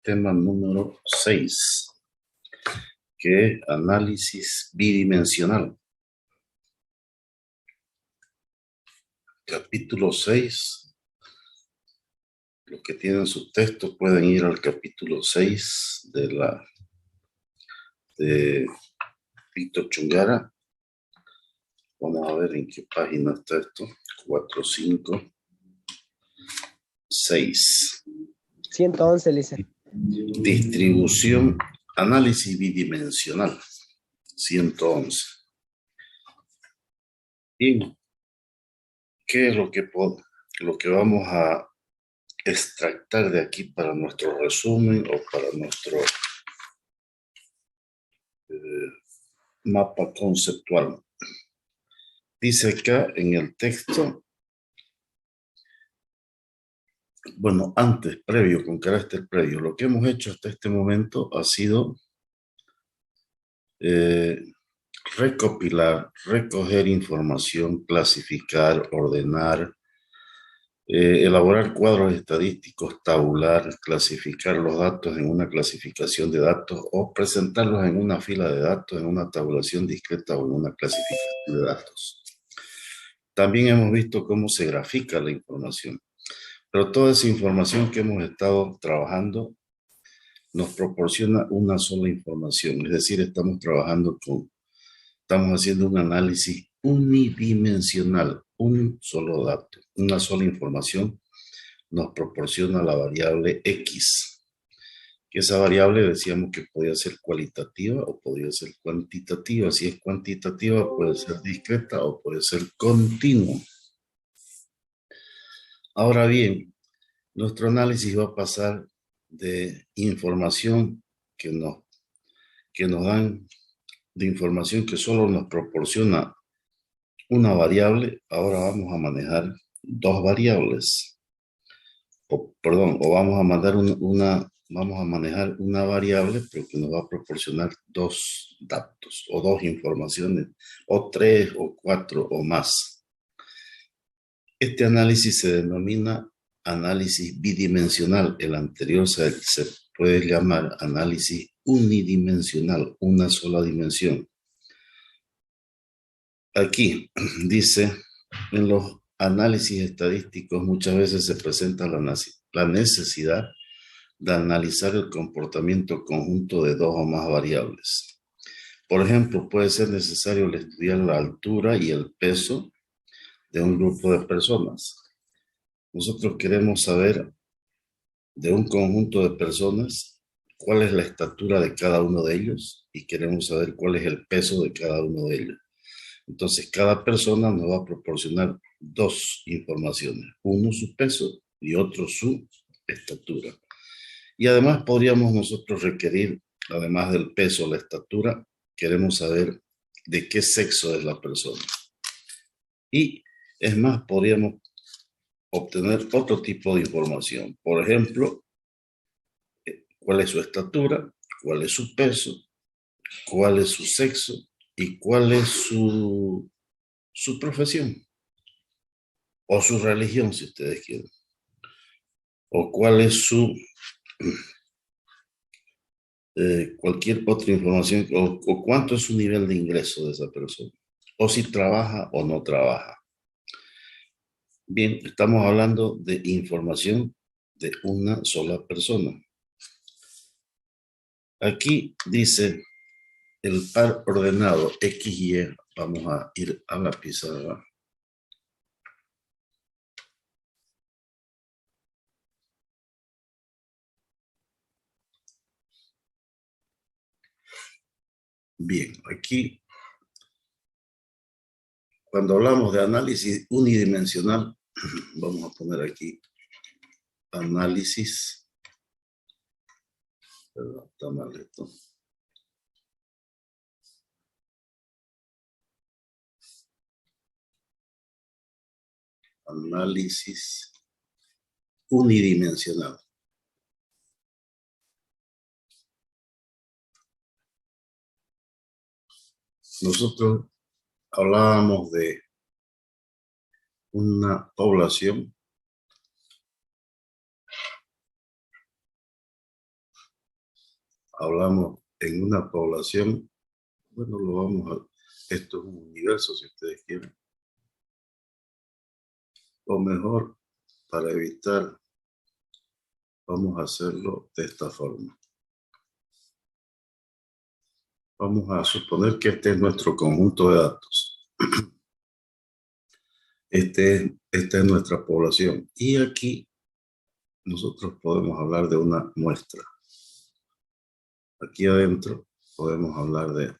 tema número 6, que es análisis bidimensional. Capítulo 6. Los que tienen sus textos pueden ir al capítulo 6 de Víctor Chungara. Vamos a ver en qué página está esto. 4, 5, 6. 111, dice. Distribución, análisis bidimensional. 111. Bien, ¿qué es lo que vamos a extractar de aquí para nuestro resumen o para nuestro mapa conceptual? Dice acá en el texto, bueno, previo, con carácter previo, lo que hemos hecho hasta este momento ha sido recopilar, recoger información, clasificar, ordenar, elaborar cuadros estadísticos, tabular, clasificar los datos en una clasificación de datos o presentarlos en una fila de datos, en una tabulación discreta o en una clasificación de datos. También hemos visto cómo se grafica la información, pero toda esa información que hemos estado trabajando nos proporciona una sola información, es decir, estamos haciendo un análisis unidimensional, un solo dato, una sola información nos proporciona la variable X. Esa variable decíamos que podía ser cualitativa o podía ser cuantitativa. Si es cuantitativa puede ser discreta o puede ser continua. Ahora bien, nuestro análisis va a pasar de información que nos dan, de información que solo nos proporciona una variable. Ahora vamos a manejar dos variables. O vamos a manejar una variable, pero que nos va a proporcionar dos datos, o dos informaciones, o 3, o 4, o más. Este análisis se denomina análisis bidimensional. El anterior se puede llamar análisis unidimensional, una sola dimensión. Aquí dice, en los análisis estadísticos muchas veces se presenta la necesidad de analizar el comportamiento conjunto de dos o más variables. Por ejemplo, puede ser necesario estudiar la altura y el peso de un grupo de personas. Nosotros queremos saber de un conjunto de personas cuál es la estatura de cada uno de ellos y queremos saber cuál es el peso de cada uno de ellos. Entonces, cada persona nos va a proporcionar dos informaciones, uno su peso y otro su estatura. Y además podríamos nosotros requerir, además del peso, la estatura, queremos saber de qué sexo es la persona. Y es más, podríamos obtener otro tipo de información. Por ejemplo, cuál es su estatura, cuál es su peso, cuál es su sexo y cuál es su profesión o su religión, si ustedes quieren. O cuál es su cualquier otra información, o cuánto es su nivel de ingreso de esa persona, o si trabaja o no trabaja. Bien, estamos hablando de información de una sola persona. Aquí dice el par ordenado X y Y. Vamos a ir a la pizarra. Bien, aquí, cuando hablamos de análisis unidimensional, vamos a poner aquí análisis. Perdón, está mal esto. Análisis unidimensional. Nosotros hablábamos de una población hablamos en una población, bueno, esto es un universo si ustedes quieren, o mejor, para evitar, vamos a hacerlo de esta forma. Vamos a suponer que este es nuestro conjunto de datos. Esta es nuestra población. Y aquí nosotros podemos hablar de una muestra. Aquí adentro podemos hablar de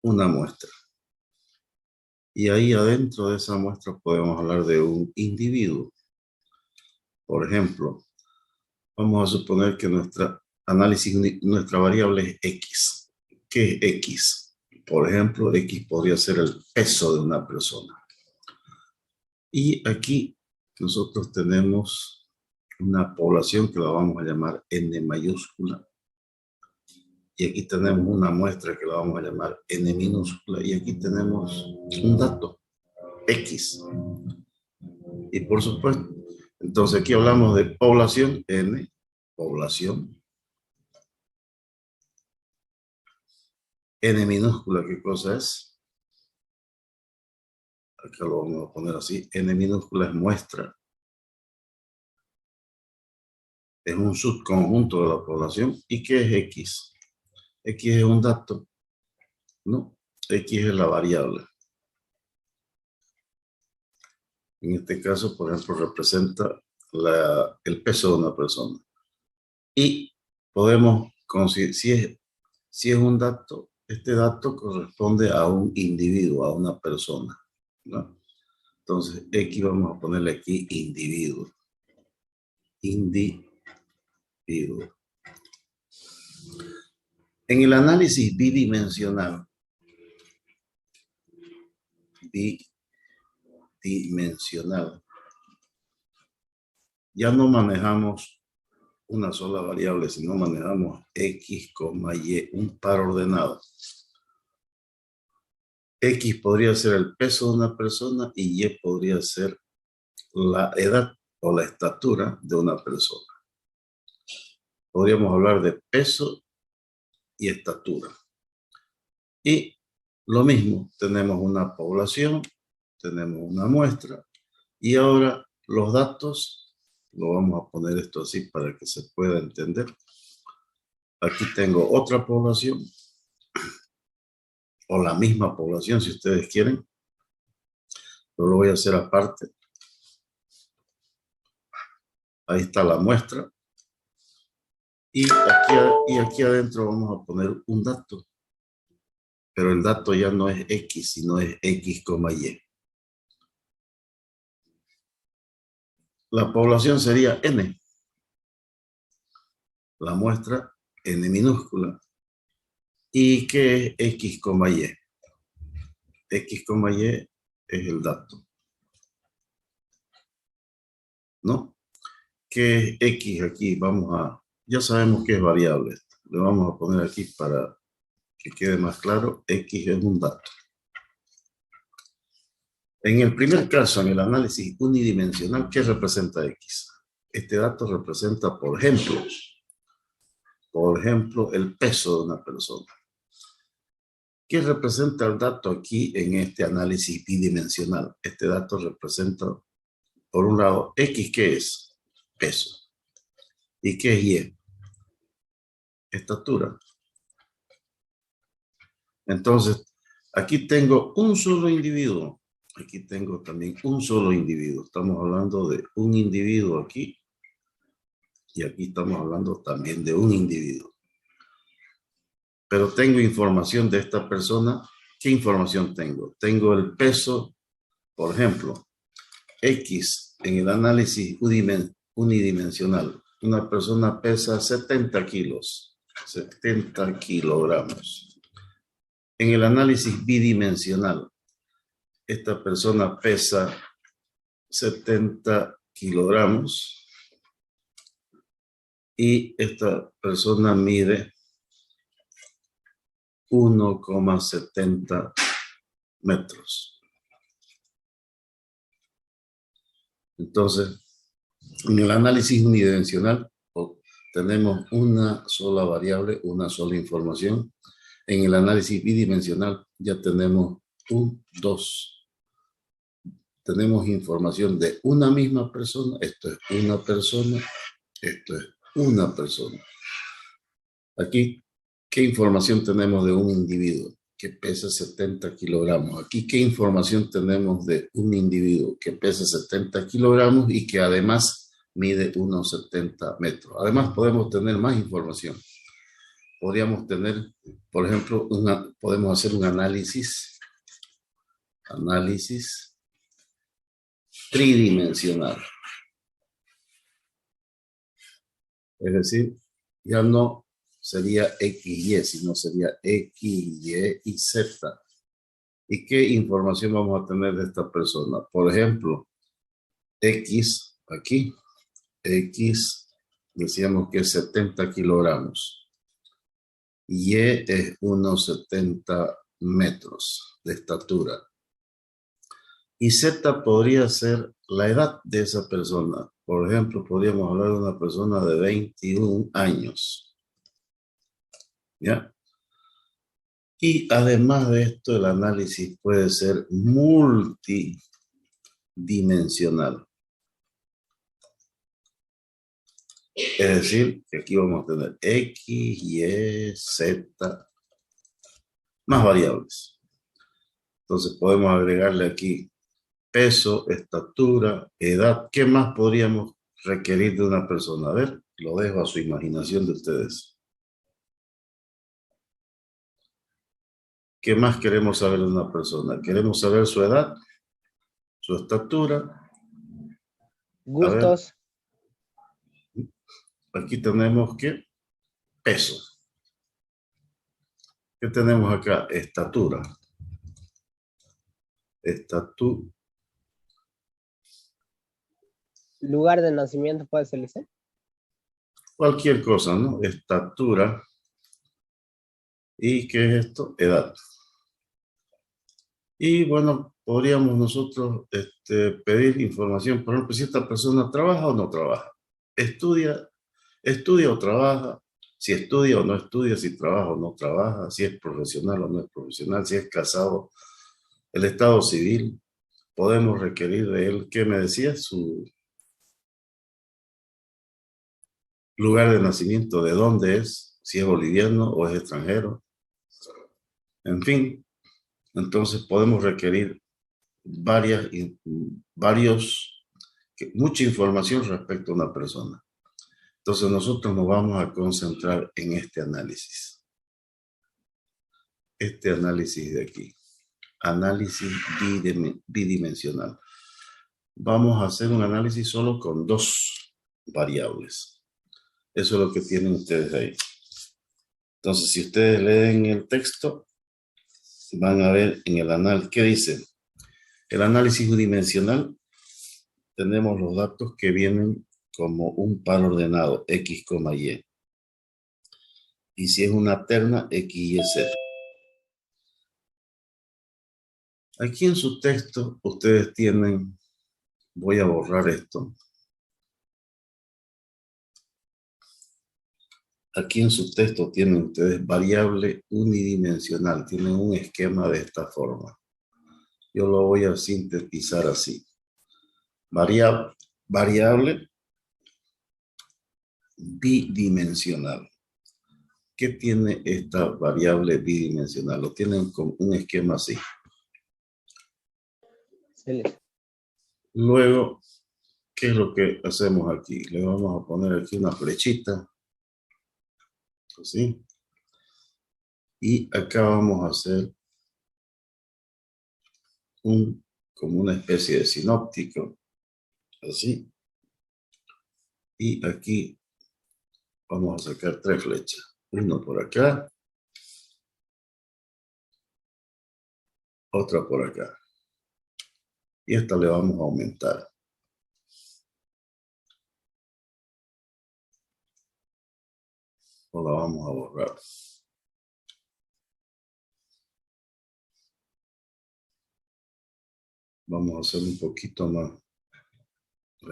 una muestra. Y ahí adentro de esa muestra podemos hablar de un individuo. Por ejemplo, vamos a suponer que nuestra variable es X. ¿Qué es X? Por ejemplo, X podría ser el peso de una persona. Y aquí nosotros tenemos una población que la vamos a llamar N mayúscula. Y aquí tenemos una muestra que la vamos a llamar N minúscula. Y aquí tenemos un dato, X. Y por supuesto, entonces aquí hablamos de población, N, población. N minúscula, ¿qué cosa es? Acá lo vamos a poner así. N minúscula es muestra. Es un subconjunto de la población. ¿Y qué es X? X es un dato. No, X es la variable. En este caso, por ejemplo, representa el peso de una persona. Y podemos, si es un dato, este dato corresponde a un individuo, a una persona, ¿no? Entonces, X vamos a ponerle aquí individuo. Individuo. En el análisis bidimensional, ya no manejamos una sola variable, sino manejamos X, Y, un par ordenado. X podría ser el peso de una persona y Y podría ser la edad o la estatura de una persona. Podríamos hablar de peso y estatura. Y lo mismo, tenemos una población, tenemos una muestra y ahora los datos, lo vamos a poner esto así para que se pueda entender. Aquí tengo otra población o la misma población si ustedes quieren, pero lo voy a hacer aparte. Ahí está la muestra. Y aquí adentro vamos a poner un dato. Pero el dato ya no es X, sino es X, Y. La población sería N. La muestra N minúscula. ¿Y qué es X, Y? X, Y es el dato. ¿No? ¿Qué es X aquí? Ya sabemos que es variable. Le vamos a poner aquí para que quede más claro. X es un dato. En el primer caso, en el análisis unidimensional, ¿qué representa X? Este dato representa, por ejemplo, el peso de una persona. ¿Qué representa el dato aquí en este análisis bidimensional? Este dato representa, por un lado, X, ¿qué es? Peso. ¿Y qué es Y? Estatura. Entonces, aquí tengo un solo individuo. Aquí tengo también un solo individuo. Estamos hablando de un individuo aquí. Y aquí estamos hablando también de un individuo. Pero tengo información de esta persona. ¿Qué información tengo? Tengo el peso, por ejemplo, X en el análisis unidimensional. Una persona pesa 70 kilos, 70 kilogramos. En el análisis bidimensional, esta persona pesa 70 kilogramos y esta persona mide 1,70 metros. Entonces, en el análisis unidimensional tenemos una sola variable, una sola información. En el análisis bidimensional ya tenemos dos. Tenemos información de una misma persona. Esto es una persona. Esto es una persona. Aquí, ¿qué información tenemos de un individuo que pesa 70 kilogramos? Aquí, ¿qué información tenemos de un individuo que pesa 70 kilogramos y que además mide unos 70 metros? Además, podemos tener más información. Podríamos tener, por ejemplo, podemos hacer un análisis tridimensional. Es decir, ya no sería X, Y, sino sería X, Y y Z. ¿Y qué información vamos a tener de esta persona? Por ejemplo, X, aquí, X, decíamos que es 70 kilogramos. Y es unos 70 metros de estatura. Y Z podría ser la edad de esa persona. Por ejemplo, podríamos hablar de una persona de 21 años. ¿Ya? Y además de esto, el análisis puede ser multidimensional. Es decir, que aquí vamos a tener X, Y, Z, más variables. Entonces podemos agregarle aquí peso, estatura, edad. ¿Qué más podríamos requerir de una persona? A ver, lo dejo a su imaginación de ustedes. ¿Qué más queremos saber de una persona? Queremos saber su edad, su estatura. A ver, Gustos. aquí tenemos que peso. ¿Qué tenemos acá? Estatura. Lugar de nacimiento puede ser, Lice. Cualquier cosa, ¿no? Estatura. ¿Y qué es esto? Edad. Y bueno, podríamos nosotros pedir información, por ejemplo, si esta persona trabaja o no trabaja, estudia o trabaja, si estudia o no estudia, si trabaja o no trabaja, si es profesional o no es profesional, si es casado, el estado civil, podemos requerir de él, ¿qué me decía? Su lugar de nacimiento, de dónde es, si es boliviano o es extranjero, en fin, entonces podemos requerir mucha información respecto a una persona. Entonces nosotros nos vamos a concentrar en este análisis. Este análisis de aquí. Análisis bidimensional. Vamos a hacer un análisis solo con dos variables. Eso es lo que tienen ustedes ahí. Entonces, si ustedes leen el texto, van a ver en el análisis, ¿qué dice? El análisis bidimensional, tenemos los datos que vienen como un par ordenado, X, Y. Y si es una terna, X, Y, Z. Aquí en su texto, ustedes tienen, voy a borrar esto. Aquí en su texto tienen ustedes variable unidimensional, tienen un esquema de esta forma. Yo lo voy a sintetizar así. Variable bidimensional. ¿Qué tiene esta variable bidimensional? Lo tienen con un esquema así. Sí, Luego, ¿qué es lo que hacemos aquí? Le vamos a poner aquí una flechita. Así. Y acá vamos a hacer como una especie de sinóptico. Así. Y aquí vamos a sacar tres flechas. Uno por acá. Otra por acá. Y esta le vamos a aumentar. O la vamos a borrar. Vamos a hacer un poquito más.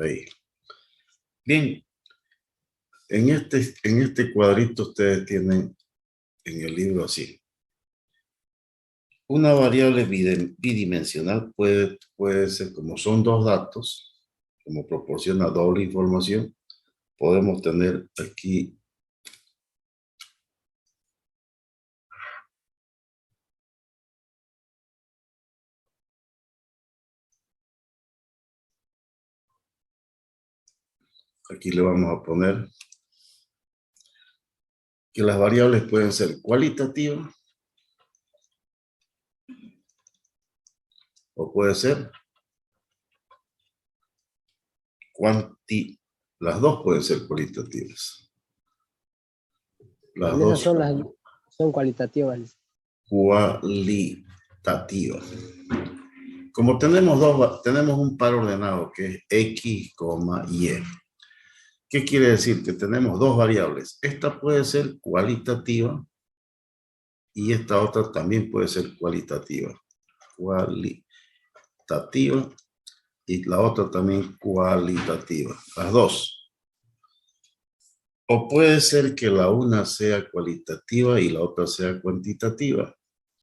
Ahí. Bien. En este cuadrito ustedes tienen en el libro así. Una variable bidimensional puede ser, como son dos datos, como proporciona doble información, podemos tener aquí le vamos a poner que las variables pueden ser cualitativas o puede ser las dos pueden ser cualitativas. Las Esas dos son cualitativas. cualitativas. Como tenemos un par ordenado que es X, Y. ¿Qué quiere decir? Que tenemos dos variables. Esta puede ser cualitativa y esta otra también puede ser cualitativa. Cualitativa y la otra también cualitativa. Las dos. O puede ser que la una sea cualitativa y la otra sea cuantitativa.